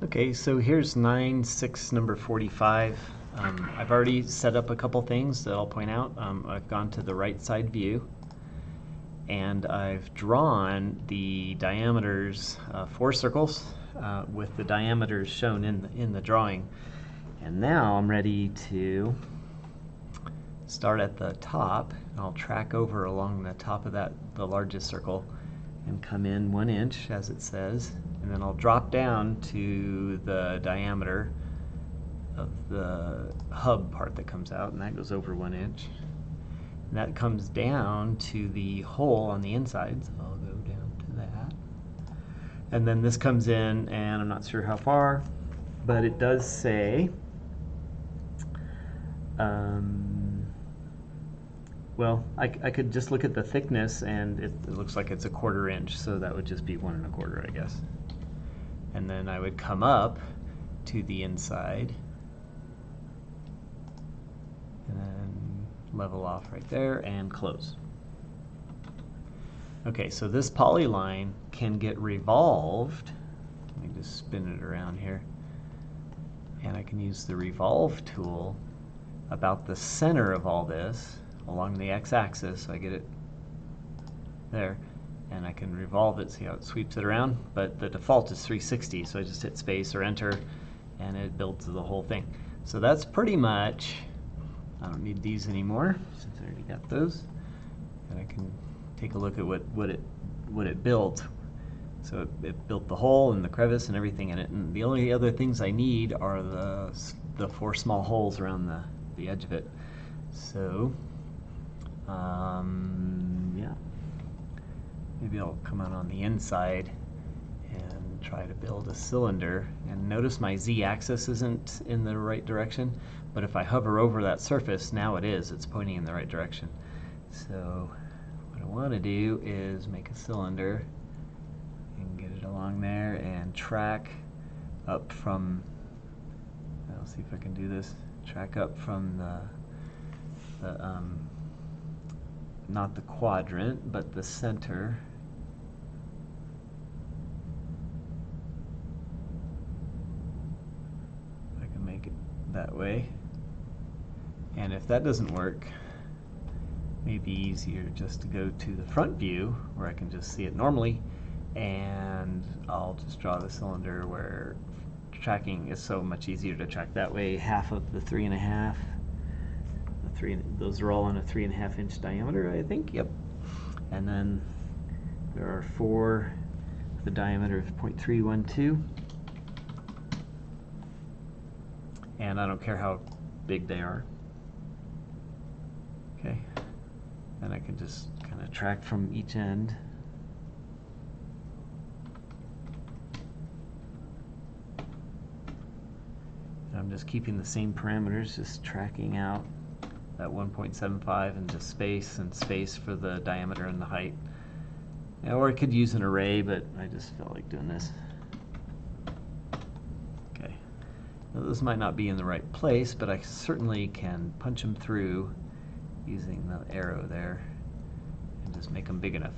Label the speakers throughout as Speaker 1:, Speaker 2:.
Speaker 1: Okay, so here's 9-6 number 45. I've already set up a couple things that I'll point out. I've gone to the right side view and I've drawn the diameters, 4 circles with the diameters shown in the drawing. And now I'm ready to start at the top. I'll track over along the top of the largest circle and come in 1 inch as it says, and then I'll drop down to the diameter of the hub part that comes out, and that goes over 1 inch. And that comes down to the hole on the inside, so I'll go down to that. And then this comes in, and I'm not sure how far, but it does say well, I could just look at the thickness, and it looks like it's 1/4 inch, so that would just be 1 1/4, I guess. And then I would come up to the inside and then level off right there and close. Okay, so this polyline can get revolved. Let me just spin it around here. And I can use the revolve tool about the center of all this along the x-axis, so I get it there, and I can revolve it, see how it sweeps it around, but the default is 360, so I just hit space or enter and it builds the whole thing. So that's pretty much, I don't need these anymore since I already got those, and I can take a look at what it built. So it built the hole and the crevice and everything in it, and the only other things I need are the 4 small holes around the edge of it. So yeah, maybe I'll come out on the inside and try to build a cylinder. And notice my z-axis isn't in the right direction, but if I hover over that surface, now it is. It's pointing in the right direction. So what I want to do is make a cylinder and get it along there and track up from, I'll see if I can do this, track up from the not the quadrant, but the center. I can make it that way. And if that doesn't work, maybe easier just to go to the front view where I can just see it normally, and I'll just draw the cylinder where tracking is so much easier to track that way. Half of the 3.5. Those are all on a 3.5 inch diameter, I think. Yep. And then there are 4 with a diameter of 0.312. And I don't care how big they are. Okay. And I can just kind of track from each end. And I'm just keeping the same parameters, just tracking out that 1.75 and just space for the diameter and the height. Or I could use an array, but I just felt like doing this. Okay. Now those might not be in the right place, but I certainly can punch them through using the arrow there and just make them big enough.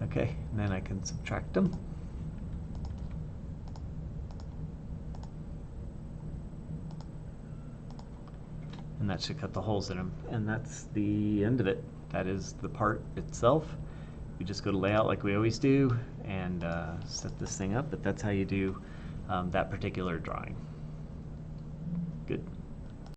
Speaker 1: Okay, and then I can subtract them. And that should cut the holes in them. And that's the end of it. That is the part itself. We just go to layout like we always do and set this thing up, but that's how you do that particular drawing. Good.